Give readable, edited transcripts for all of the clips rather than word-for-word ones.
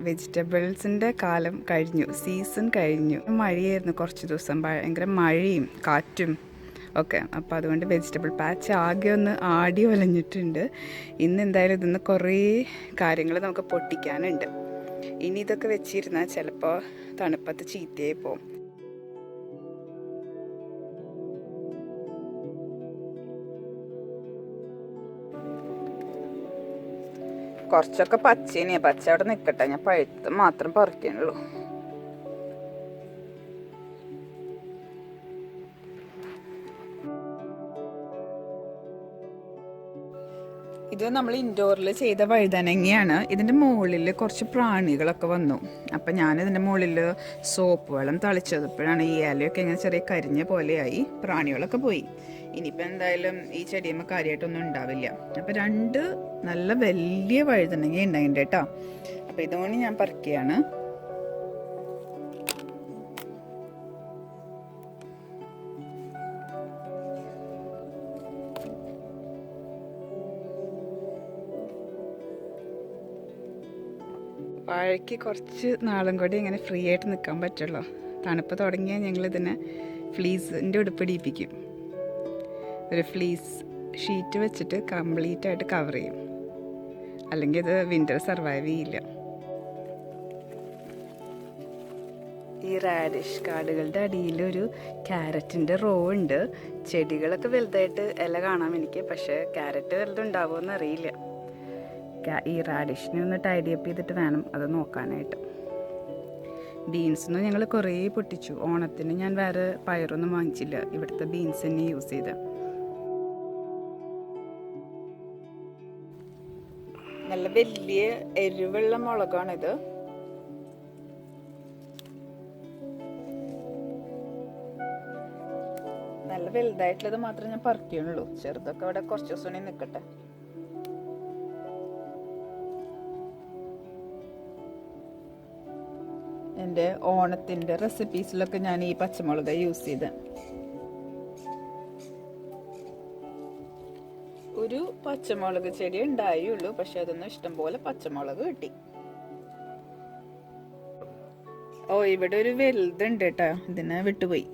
വെജിറ്റബിൾസിൻ്റെ കാലം കഴിഞ്ഞു, സീസൺ കഴിഞ്ഞു. മഴയായിരുന്നു കുറച്ച് ദിവസം, ഭയങ്കര മഴയും കാറ്റും ഒക്കെ. അപ്പോൾ അതുകൊണ്ട് വെജിറ്റബിൾ പാച്ച് ആകെ ഒന്ന് ആടി ഒലഞ്ഞിട്ടുണ്ട്. ഇന്ന് എന്തായാലും ഇതിന്ന് കുറേ കാര്യങ്ങൾ നമുക്ക് പൊട്ടിക്കാനുണ്ട്. ഇനി ഇതൊക്കെ വെച്ചിരുന്നാൽ ചിലപ്പോൾ തണുപ്പത്ത് ചീത്തയായി പോകും. കുറച്ചൊക്കെ പച്ചേനെയാണ്, പച്ച അവിടെ നിൽക്കട്ടെ, ഞാൻ പഴുത്ത് മാത്രം പറിക്കാനുള്ളൂ. ഇത് നമ്മൾ ഇൻഡോറിൽ ചെയ്ത വഴുതനങ്ങയാണ്. ഇതിൻ്റെ മുകളിൽ കുറച്ച് പ്രാണികളൊക്കെ വന്നു. അപ്പം ഞാനിതിൻ്റെ മുകളിൽ സോപ്പ് വെള്ളം തളിച്ചപ്പോഴാണ് ഈ ഇലയൊക്കെ ഇങ്ങനെ ചെറിയ കരിഞ്ഞ പോലെയായി, പ്രാണികളൊക്കെ പോയി. ഇനിയിപ്പോൾ എന്തായാലും ഈ ചെടിയുമ്പോൾ കാര്യമായിട്ടൊന്നും ഉണ്ടാവില്ല. അപ്പോൾ 2 നല്ല വലിയ വഴുതനങ്ങ ഉണ്ടായിട്ടുണ്ട് കേട്ടോ. അപ്പോൾ ഇതുകൊണ്ട് ഞാൻ പറിക്കുകയാണ്. വാഴയ്ക്ക് കുറച്ച് നാളും കൂടി ഇങ്ങനെ ഫ്രീ ആയിട്ട് നിൽക്കാൻ പറ്റുള്ളൂ. തണുപ്പ് തുടങ്ങിയാൽ ഞങ്ങളിതിനെ ഫ്ലീസിൻ്റെ ഉടുപ്പിടിപ്പിക്കും. ഒരു ഫ്ലീസ് ഷീറ്റ് വെച്ചിട്ട് കംപ്ലീറ്റ് ആയിട്ട് കവർ ചെയ്യും, അല്ലെങ്കിൽ ഇത് വിൻ്റർ സർവൈവ് ചെയ്യില്ല. ഈ റാഡിഷ് കാടുകളുടെ അടിയിൽ ഒരു ക്യാരറ്റിൻ്റെ റോ ഉണ്ട്. ചെടികളൊക്കെ വലുതായിട്ട് ഇല കാണാം എനിക്ക്, പക്ഷേ ക്യാരറ്റ് വലുതുണ്ടാവുമോ എന്നറിയില്ല. ഈ റാഡിഷിനെ ഒന്ന് ടൈഡി അപ്പ് ചെയ്തിട്ട് വേണം അത് നോക്കാനായിട്ട്. ബീൻസൊന്നും ഞങ്ങൾ കുറേ പൊട്ടിച്ചു. ഓണത്തിന് ഞാൻ വേറെ പയറൊന്നും വാങ്ങിച്ചില്ല, ഇവിടുത്തെ ബീൻസ് തന്നെ യൂസ് ചെയ്ത. നല്ല വലിയ എരിവുള്ള മുളകാണിത്. നല്ല വലുതായിട്ടുള്ളത് മാത്രമേ ഞാൻ പറിക്കുള്ളൂ. ചെറുതൊക്കെ അവിടെ കുറച്ച് ദിവസം നിൽക്കട്ടെ. എൻ്റെ ഓണത്തിൻ്റെ റെസിപ്പീസിലൊക്കെ ഞാൻ ഈ പച്ചമുളക് യൂസ് ചെയ്ത്. ഒരു പച്ചമുളക് ചെടി ഉണ്ടായുള്ളൂ, പക്ഷെ അതൊന്നും ഇഷ്ടംപോലെ പച്ചമുളക് കിട്ടി. ഓ, ഇവിടെ ഒരു വലുതുണ്ട് കേട്ടോ, ഇതിനെ വിട്ടുപോയി.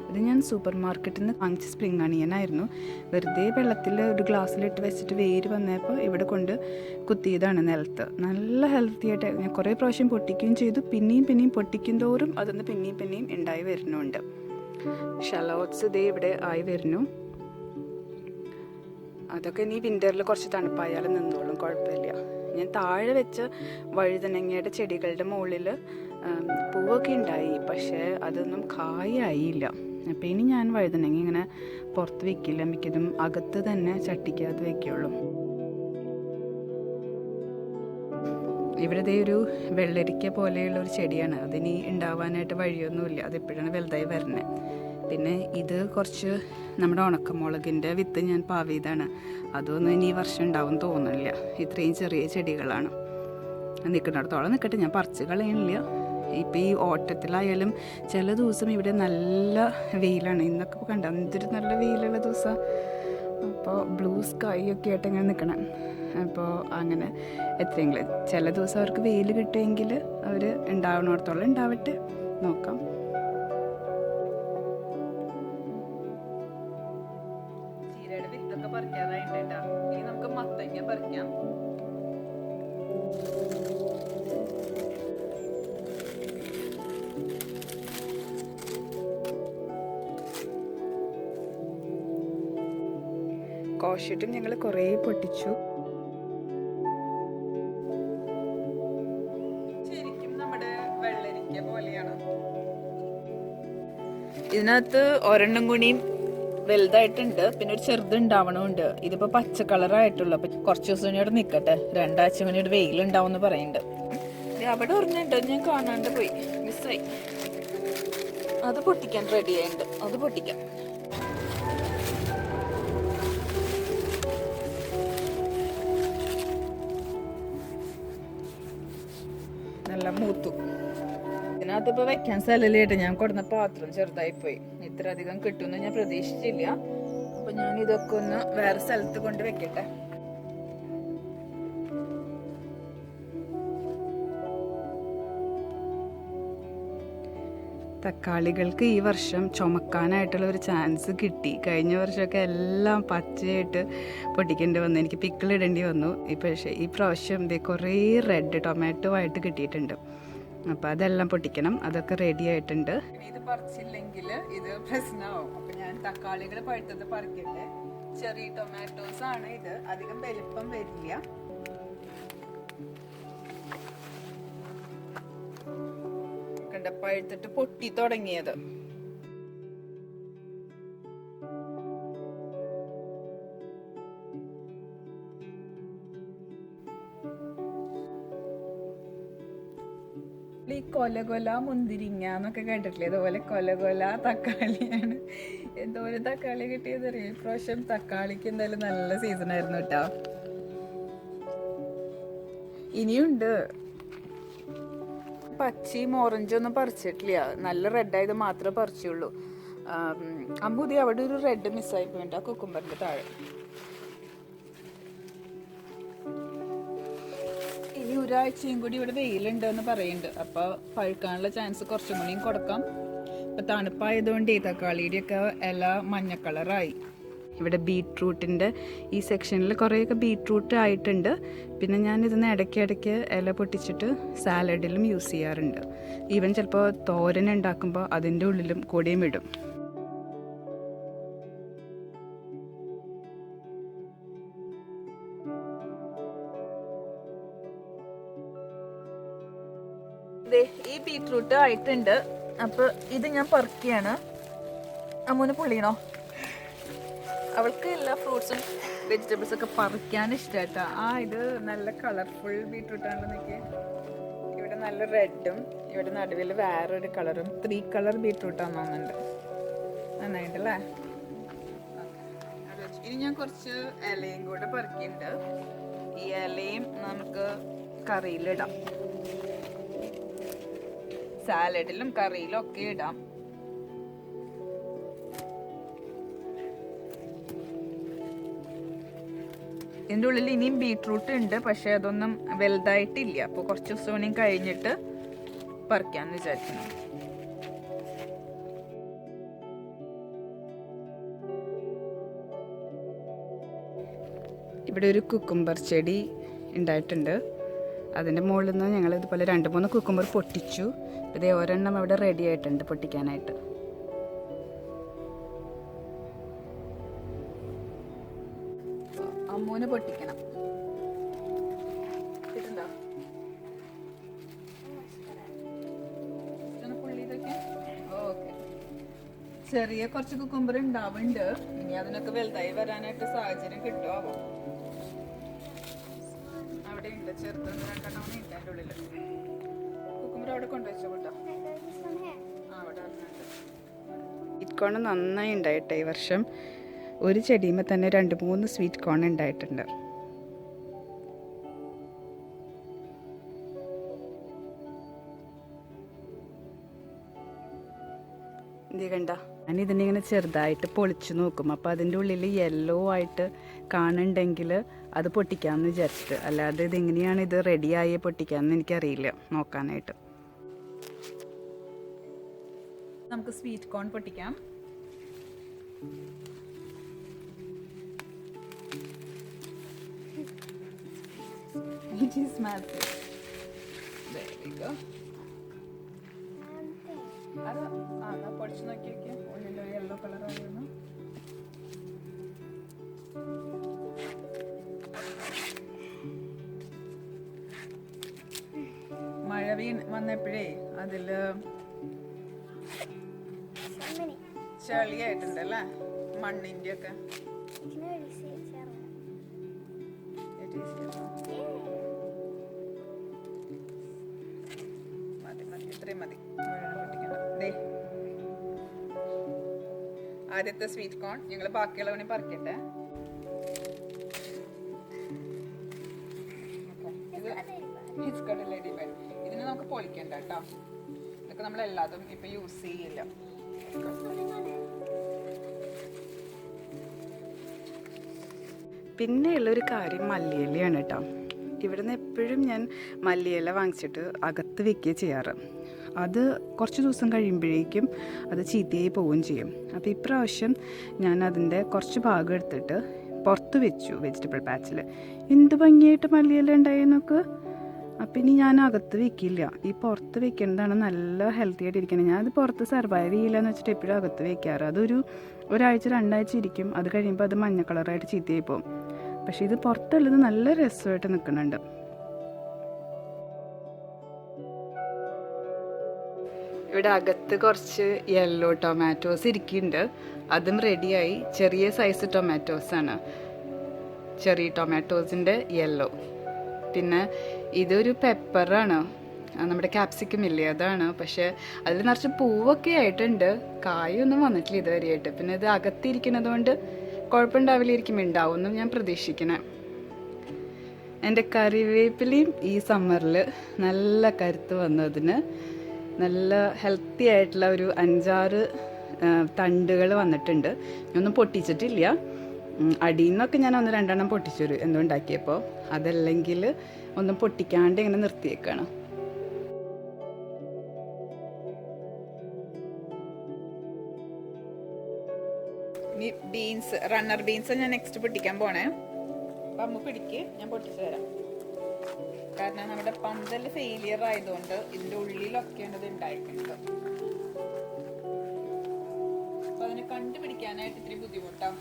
ഇത് ഞാൻ സൂപ്പർ മാർക്കറ്റിൽ നിന്ന് വാങ്ങിച്ച സ്പ്രിംഗ് അണിയനായിരുന്നു. വെറുതെ വെള്ളത്തിൽ ഒരു ഗ്ലാസ്സിലിട്ട് വെച്ചിട്ട് വേര് വന്നപ്പോൾ ഇവിടെ കൊണ്ട് കുത്തിയതാണ് നിലത്ത്. നല്ല ഹെൽത്തി ആയിട്ട് ഞാൻ കുറേ പ്രാവശ്യം പൊട്ടിക്കുകയും ചെയ്തു. പിന്നെയും പൊട്ടിക്കും തോറും അതൊന്ന് പിന്നെയും ഉണ്ടായി വരുന്നുണ്ട്. ഷലോട്ട്സ് ഇതേ ഇവിടെ ആയി വരുന്നു. അതൊക്കെ ഇനി വിൻ്ററിൽ കുറച്ച് തണുപ്പായാലും നിന്നോളും, കുഴപ്പമില്ല. ഞാൻ താഴെ വെച്ച വഴുതനങ്ങയുടെ ചെടികളുടെ മുകളിൽ പൂവൊക്കെ ഉണ്ടായി, പക്ഷേ അതൊന്നും കായായില്ല. അപ്പോൾ ഇനി ഞാൻ വഴുതനങ്ങ ഇങ്ങനെ പുറത്ത് വെക്കില്ല, മിക്കതും അകത്ത് തന്നെ ചട്ടിക്കകത്ത് വെക്കുള്ളൂ. ഇവിടെ ഇതേ ഒരു വെള്ളരിക്ക പോലെയുള്ള ഒരു ചെടിയാണ്. അതിനി ഉണ്ടാവാനായിട്ട് വഴിയൊന്നുമില്ല, അതിപ്പോഴാണ് വലുതായി വരുന്നത്. പിന്നെ ഇത് കുറച്ച് നമ്മുടെ ഉണക്കമുളകിൻ്റെ വിത്ത് ഞാൻ പാവിയതാണ്. അതൊന്നും ഇനി ഈ വർഷം ഉണ്ടാവും തോന്നുന്നില്ല. ഇത്രയും ചെറിയ ചെടികളാണ്. നിൽക്കുന്നിടത്തോളം നിൽക്കട്ടെ, ഞാൻ പറിച്ച് കളയണില്ല. ഇപ്പം ഈ ഓട്ടത്തിലായാലും ചില ദിവസം ഇവിടെ നല്ല വെയിലാണ്. ഇന്നൊക്കെ കണ്ട എന്തൊരു നല്ല വെയിലുള്ള ദിവസം. അപ്പോൾ ബ്ലൂ സ്കൈ ഒക്കെ ആയിട്ട് ഇങ്ങനെ നിൽക്കണം. അപ്പോൾ അങ്ങനെ എത്രയെങ്കിലും ചില ദിവസം അവർക്ക് വെയിൽ കിട്ടുമെങ്കിൽ അവർ ഉണ്ടാവുന്നിടത്തോളം ഉണ്ടാവട്ടെ, നോക്കാം. ചീരയുടെ വിത്തൊക്കെ പറിക്കാതായിട്ട് കേട്ടോ. ഇനി നമുക്ക് മത്തങ്ങ പറിക്കാം. കോഷിട്ടും ഞങ്ങൾ കുറേ പൊട്ടിച്ചു. ശരിക്കും നമ്മുടെ വെള്ളരിക്ക പോലെയാണ്. ഇതിനകത്ത് ഒരെണ്ണം കൂടിയും വലുതായിട്ടുണ്ട്, പിന്നെ ഒരു ചെറുതുണ്ടാവണമുണ്ട്. ഇതിപ്പോൾ പച്ച കളറായിട്ടുള്ളൂ. അപ്പം കുറച്ച് ദിവസം കൂടി അവിടെ നിൽക്കട്ടെ, 2 ആഴ്ച കൂടി വെയിലുണ്ടാവും എന്ന് പറയുന്നുണ്ട്. അവിടെ ഒരെണ്ണുണ്ട്, ഞാൻ കാണാണ്ട് പോയി, മിസ്സായി. അത് പൊട്ടിക്കാൻ റെഡി ആയിട്ടുണ്ട്, അത് പൊട്ടിക്കാം. നല്ല മൂത്തു. ഇതിനകത്ത് വെക്കാൻ സ്ഥലമില്ലായിട്ട് ഞാൻ കൊടുന്ന പാത്രം ചെറുതായി പോയി. ഇത്ര അധികം കിട്ടുമെന്ന് ഞാൻ പ്രതീക്ഷിച്ചില്ല. അപ്പൊ ഞാൻ ഇതൊക്കെ ഒന്ന് വേറെ സ്ഥലത്ത് കൊണ്ട് വെക്കട്ടെ. തക്കാളികൾക്ക് ഈ വർഷം ചുമക്കാനായിട്ടുള്ള ഒരു ചാൻസ് കിട്ടി. കഴിഞ്ഞ വർഷമൊക്കെ എല്ലാം പച്ചയായിട്ട് പൊട്ടിക്കേണ്ടി വന്നു, എനിക്ക് പിക്കിൾ ഇടേണ്ടി വന്നു. പക്ഷേ ഈ പ്രാവശ്യം കുറേ റെഡ് ടൊമാറ്റോ ആയിട്ട് കിട്ടിയിട്ടുണ്ട്. അപ്പോൾ അതെല്ലാം പൊട്ടിക്കണം. അതൊക്കെ റെഡി ആയിട്ടുണ്ട്. ഇത് പറിച്ചില്ലെങ്കിൽ ഇത് പ്രശ്നമാവും. അപ്പം ഞാൻ തക്കാളികൾ പഴുത്തത് പറിക്കട്ടെ. ചെറിയ ടൊമാറ്റോസ് ആണ് ഇത്, അധികം വലിപ്പം വരില്ല. പഴുത്തിട്ട് പൊട്ടി തുടങ്ങിയത്. ഈ കൊല മുന്തിരിങ്ങ എന്നൊക്കെ കേട്ടിട്ടില്ലേ? അതുപോലെ കൊല തക്കാളിയാണ്. എന്തോരം തക്കാളി കിട്ടിയതറിയാം. ഇപ്രാവശ്യം തക്കാളിക്ക് എന്തായാലും നല്ല സീസൺ ആയിരുന്നു കേട്ടോ. ഇനിയുണ്ട്. പച്ചയും ഓറഞ്ചും ഒന്നും പറിച്ചിട്ടില്ല, നല്ല റെഡായത് മാത്രമേ പറിച്ചുള്ളൂ. അമ്പൂതി അവിടെ ഒരു റെഡ് മിസ്സായി പോയിട്ടുണ്ട് ആ കുക്കുംബറിന്റെ താഴെ. ഇനി ഒരാഴ്ചയും കൂടി ഇവിടെ വെയിലുണ്ട് എന്ന് പറയുന്നുണ്ട്. അപ്പൊ പഴുക്കാനുള്ള ചാൻസ് കുറച്ചും കൂടിയും കൊടുക്കാം. ഇപ്പൊ തണുപ്പായതുകൊണ്ട് ഈ തക്കാളിയുടെ ഒക്കെ ഇല മഞ്ഞ കളറായി. ഇവിടെ ബീട്രൂട്ടിൻ്റെ ഈ സെക്ഷനിൽ കുറേയൊക്കെ ബീട്രൂട്ട് ആയിട്ടുണ്ട്. പിന്നെ ഞാൻ ഇതിന് ഇടയ്ക്ക് ഇല പൊട്ടിച്ചിട്ട് സാലഡിലും യൂസ് ചെയ്യാറുണ്ട്. ഈവൻ ചിലപ്പോൾ തോരൻ ഉണ്ടാക്കുമ്പോൾ അതിൻ്റെ ഉള്ളിലും കൂടിയും ഇടും. ഈ ബീട്രൂട്ട് ആയിട്ടുണ്ട്. അപ്പോൾ ഇത് ഞാൻ പറിക്കുകയാണ്. അമ്മൂന് പൊള്ളിയണോ? അവൾക്ക് എല്ലാ ഫ്രൂട്ട്സും വെജിറ്റബിൾസ് ഒക്കെ പറിക്കാൻ ഇഷ്ടമായിട്ടാ. ഇത് നല്ല കളർഫുൾ ബീട്രൂട്ടാണെന്ന് നോക്കിയേ. ഇവിടെ നല്ല റെഡും ഇവിടെ നടുവിൽ വേറൊരു കളറും 3 കളർ ബീട്രൂട്ടാന്ന് തോന്നുന്നുണ്ട്. നന്നായിട്ടല്ലേ? ഇനി ഞാൻ കുറച്ച് ഇലയും കൂടെ പറിക്കുന്നുണ്ട്. ഈ ഇലയും നമുക്ക് കറിയിലിടാം, സാലഡിലും കറിയിലും ഒക്കെ ഇടാം. ഇതിൻ്റെ ഉള്ളിൽ ഇനിയും ബീട്രൂട്ട് ഉണ്ട്, പക്ഷെ അതൊന്നും വലുതായിട്ടില്ല. അപ്പോൾ കുറച്ച് ദിവസം കൂടി കഴിഞ്ഞിട്ട് പറിക്കാമെന്ന് വിചാരിക്കുന്നു. ഇവിടെ ഒരു കുക്കുംബർ ചെടി ഉണ്ടായിട്ടുണ്ട്. അതിൻ്റെ മുകളിൽ നിന്ന് ഞങ്ങൾ ഇതുപോലെ 2-3 കുക്കുംബർ പൊട്ടിച്ചു. ഇതേ ഒരെണ്ണം അവിടെ റെഡി ആയിട്ടുണ്ട് പൊട്ടിക്കാനായിട്ട്. അമ്മൂന് പൊട്ടിക്കണം. ചെറിയ കുറച്ച് കുക്കുംബർ ഉണ്ടാവുന്നുണ്ട്. ഇനി അതിനൊക്കെ വലുതായി വരാനായിട്ട് സാഹചര്യം കിട്ടുമോ? അവിടെ ഉണ്ട്, ചെറുതൊന്ന് 2 ഉണ്ട് അതിൻ്റെ ഉള്ളിൽ. കുക്കുംബർ അവിടെ കൊണ്ടുവച്ചോ കേട്ടോ. അവിടെ സ്വീറ്റ് കോൺ നന്നായി ഉണ്ടായിട്ടെ ഈ വർഷം. ഒരു ചെടിയുമ്പോൾ തന്നെ 2-3 സ്വീറ്റ് കോൺ ഉണ്ടായിട്ടുണ്ട്. ഇത് കണ്ട, ഞാൻ ഇതിനിങ്ങനെ ചെറുതായിട്ട് പൊളിച്ചു നോക്കും. അപ്പോൾ അതിൻ്റെ ഉള്ളിൽ യെല്ലോ ആയിട്ട് കാണുന്നുണ്ടെങ്കിൽ അത് പൊട്ടിക്കാമെന്ന് വിചാരിച്ചിട്ട്. അല്ലാതെ ഇതെങ്ങനെയാണ് ഇത് റെഡിയായി പൊട്ടിക്കാമെന്ന് എനിക്കറിയില്ല നോക്കാനായിട്ട്. നമുക്ക് സ്വീറ്റ് കോൺ പൊട്ടിക്കാം. It is massive. There we go. അത് പൊടിച്ച് നോക്കി വയ്ക്കാം. ഉള്ളിൽ യെല്ലോ കളർ ആയിരുന്നു. മഴ വന്നപ്പോഴേ അതില് ചളിയായിട്ടുണ്ടല്ലേ, മണ്ണിന്റെ ഒക്കെ. ഇത്രയും മതി. ആദ്യത്തെ സ്വീറ്റ് കോൺ ഞങ്ങൾ ബാക്കിയുള്ളവനെ പറിക്കട്ടെ. ഇതിനെ നമുക്ക് പൊളിക്കണ്ട കേട്ടോ. ഇതൊക്കെ നമ്മളെല്ലാതും ഇപ്പം യൂസ് ചെയ്യില്ല. പിന്നെയുള്ളൊരു കാര്യം മല്ലിയിലയാണ് കേട്ടോ. ഇവിടുന്ന് എപ്പോഴും ഞാൻ മല്ലിയില വാങ്ങിച്ചിട്ട് അകത്ത് വെക്കുക ചെയ്യാറ്. അത് കുറച്ച് ദിവസം കഴിയുമ്പോഴേക്കും അത് ചീത്തയായി പോവുകയും ചെയ്യും. അപ്പോൾ ഇപ്രാവശ്യം ഞാൻ അതിൻ്റെ കുറച്ച് ഭാഗം എടുത്തിട്ട് പുറത്ത് വെച്ചു വെജിറ്റബിൾ പാച്ചിൽ. എന്ത് ഭംഗിയായിട്ട് മല്ലിയില ഉണ്ടായെന്നൊക്കെ. അപ്പം ഇനി ഞാൻ അകത്ത് വെക്കില്ല, ഈ പുറത്ത് വെക്കുന്നതാണ് നല്ല ഹെൽത്തി ആയിട്ട് ഇരിക്കുന്നത്. ഞാനത് പുറത്ത് സർവൈവ് ചെയ്യില്ല എന്ന് വെച്ചിട്ട് എപ്പോഴും അകത്ത് വെക്കാറ്. അതൊരു ഒരാഴ്ച 2 ആഴ്ച ഇരിക്കും, അത് കഴിയുമ്പോൾ അത് മഞ്ഞ കളറായിട്ട് ചീത്തയായി പോകും. പക്ഷേ ഇത് പുറത്തുള്ളത് നല്ല രസമായിട്ട് നിൽക്കുന്നുണ്ട്. ഇവിടെ അകത്ത് കുറച്ച് യെല്ലോ ടൊമാറ്റോസ് ഇരിക്കുന്നുണ്ട്, അതും റെഡിയായി. ചെറിയ സൈസ് ടൊമാറ്റോസാണ്, ചെറിയ ടൊമാറ്റോസിൻ്റെ യെല്ലോ. പിന്നെ ഇതൊരു പെപ്പറാണ്, നമ്മുടെ ക്യാപ്സിക്കം ഇല്ലേ അതാണ്. പക്ഷേ അതിൽ നിറച്ച് പൂവൊക്കെ ആയിട്ടുണ്ട്, കായൊന്നും വന്നിട്ടില്ല ഇതുവരെയായിട്ട്. പിന്നെ ഇത് അകത്തിരിക്കുന്നത് കൊണ്ട് കുഴപ്പമുണ്ടാവില്ലായിരിക്കും, ഉണ്ടാവുമെന്നും ഞാൻ പ്രതീക്ഷിക്കണേ. എൻ്റെ കറിവേപ്പിലയും ഈ സമ്മറിൽ നല്ല കരുത്ത് വന്നതിന് നല്ല ഹെൽത്തി ആയിട്ടുള്ള ഒരു 5-6 തണ്ടുകൾ വന്നിട്ടുണ്ട്. ഒന്നും പൊട്ടിച്ചിട്ടില്ല, അടിയിൽ നിന്നൊക്കെ ഞാൻ 1-2 പൊട്ടിച്ചു എന്തുണ്ടാക്കിയപ്പോൾ. അതല്ലെങ്കിൽ ഒന്നും പൊട്ടിക്കാണ്ട് ഇങ്ങനെ നിർത്തിയേക്കാണ്. ഇനി ബീൻസ്, റണ്ണർ ബീൻസ് ഞാൻ നെക്സ്റ്റ് പൊട്ടിക്കാൻ പോണേ. അപ്പം അമ്മ പിടിക്ക്, ഞാൻ പൊട്ടിച്ചു തരാം. കാരണം നമ്മുടെ പന്തൽ ഫെയിലിയർ ആയതുകൊണ്ട് ഇതിൻ്റെ ഉള്ളിലൊക്കെയാണ് ഇത് ഉണ്ടായിരിക്കുന്നത്. അപ്പം അതിനെ കണ്ടുപിടിക്കാനായിട്ട് ഇത്തിരി ബുദ്ധിമുട്ടാണ്.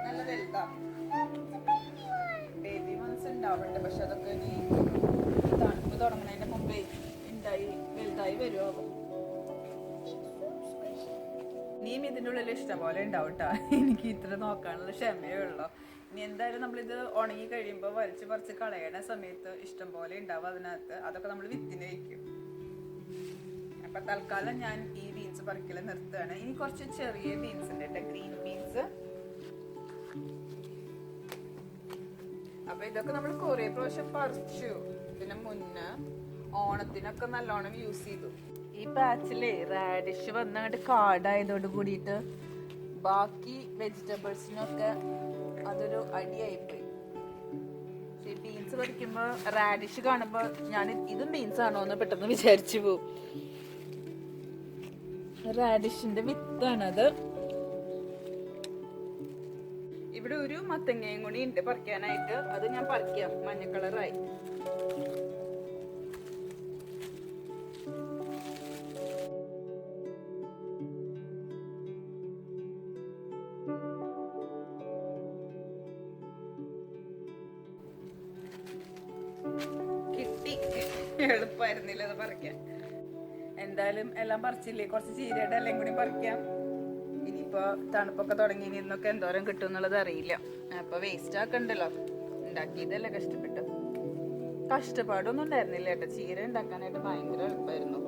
നല്ല വലുതാ, ബേബി മന്ത്സ് ഉണ്ടാവട്ടെ. പക്ഷെ അതൊക്കെ ഇനി തണുപ്പ് തുടങ്ങുന്നതിന്റെ മുമ്പേ വലുതായി വരുമോ. ഇനിയും ഇതിൻ്റെ ഉള്ളിൽ ഇഷ്ടം പോലെ ഉണ്ടാവട്ടോ. എനിക്ക് ഇത്ര നോക്കാനുള്ള ക്ഷമയേ ഉള്ളൂ. ഇനി എന്തായാലും നമ്മളിത് ഉണങ്ങി കഴിയുമ്പോൾ വലിച്ച് പറിച്ച് കളയണ സമയത്ത് ഇഷ്ടം പോലെ ഉണ്ടാവും അതിനകത്ത്. അതൊക്കെ നമ്മൾ വിത്തിന് വയ്ക്കും. അപ്പം തൽക്കാലം ഞാൻ ഈ ബീൻസ് പറിക്കൽ നിർത്തുകയാണ്. ഇനി കുറച്ച് ചെറിയ ബീൻസ് ഉണ്ട് കേട്ടോ, ഗ്രീൻ ബീൻസ്. അപ്പം ഇതൊക്കെ നമ്മൾ കുറേ പ്രാവശ്യം പറിച്ചു. പിന്നെ മുന്നേ ഓണത്തിനൊക്കെ നല്ലോണം യൂസ് ചെയ്തു. ഈ പാച്ചിലേ റാഡിഷ് വന്നങ്ങോട്ട് കാടായതോട് കൂടിയിട്ട് ബാക്കി വെജിറ്റബിൾസിനൊക്കെ അതൊരു അടിയായിപ്പോയി. പക്ഷേ ബീൻസ് പറിക്കുമ്പോൾ റാഡിഷ് കാണുമ്പോൾ ഞാൻ ഇതും ബീൻസ് ആണോ എന്ന് പെട്ടെന്ന് വിചാരിച്ചു പോവും. റാഡിഷിന്റെ വിത്താണത്. ഇവിടെ ഒരു മത്തങ്ങയും കൂടി ഉണ്ട് പറിക്കാനായിട്ട്, അത് ഞാൻ പറിക്കാം. മഞ്ഞ കളറായി. കിട്ടി, എളുപ്പമായിരുന്നില്ല അത് പറിക്കാൻ. എന്തായാലും എല്ലാം പറിച്ചില്ലേ, കുറച്ച് ചീരയുടെ എല്ലാം കൂടി പറിക്കാം. ഇനിയിപ്പോ തണുപ്പൊക്കെ തുടങ്ങി, ഇന്നൊക്കെ എന്തോരം കിട്ടും എന്നുള്ളത് അറിയില്ല. അപ്പൊ വേസ്റ്റ് ആക്കണ്ടല്ലോ, ഉണ്ടാക്കിയതല്ലേ കഷ്ടപ്പെട്ടു. കഷ്ടപ്പാടൊന്നും ഉണ്ടായിരുന്നില്ല കേട്ടോ, ചീര ഉണ്ടാക്കാനായിട്ട് ഭയങ്കര എളുപ്പമായിരുന്നു.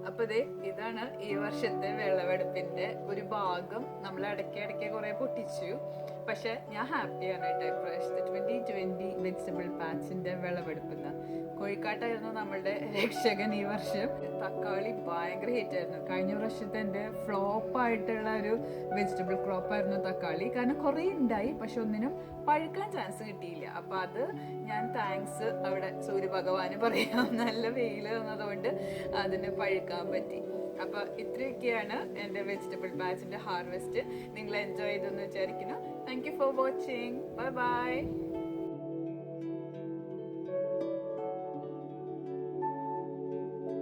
അപ്പൊ ഇതാണ് ഈ വർഷത്തെ വിളവെടുപ്പിന്റെ ഒരു ഭാഗം. നമ്മൾ ഇടയ്ക്ക് കുറെ പൊട്ടിച്ചു. പക്ഷെ ഞാൻ ഹാപ്പിയാണ് കേട്ടോ ഇപ്രാവശ്യത്തെ 2020 വെജിറ്റബിൾ പാച്ചിന്റെ വിളവെടുപ്പിന്. കോഴിക്കാട്ടായിരുന്നു നമ്മളുടെ രക്ഷകൻ ഈ വർഷം. തക്കാളി ഭയങ്കര ഹിറ്റ് ആയിരുന്നു. കഴിഞ്ഞ വർഷത്തെ എൻ്റെ ഫ്ലോപ്പായിട്ടുള്ള ഒരു വെജിറ്റബിൾ ക്രോപ്പായിരുന്നു തക്കാളി. കാരണം കുറേ ഉണ്ടായി, പക്ഷെ ഒന്നിനും പഴുക്കാൻ ചാൻസ് കിട്ടിയില്ല. അപ്പൊ അത് ഞാൻ താങ്ക്സ് അവിടെ സൂര്യഭഗവാന് പറയാം, നല്ല വെയിൽ തന്നതുകൊണ്ട് അതിന് പഴുക്കാൻ പറ്റി. അപ്പൊ ഇത്രയൊക്കെയാണ് എൻ്റെ വെജിറ്റബിൾ പാച്ചിന്റെ ഹാർവെസ്റ്റ്. നിങ്ങൾ എൻജോയ് ചെയ്തെന്ന് വിചാരിക്കുന്നു. Thank you for watching. Bye bye.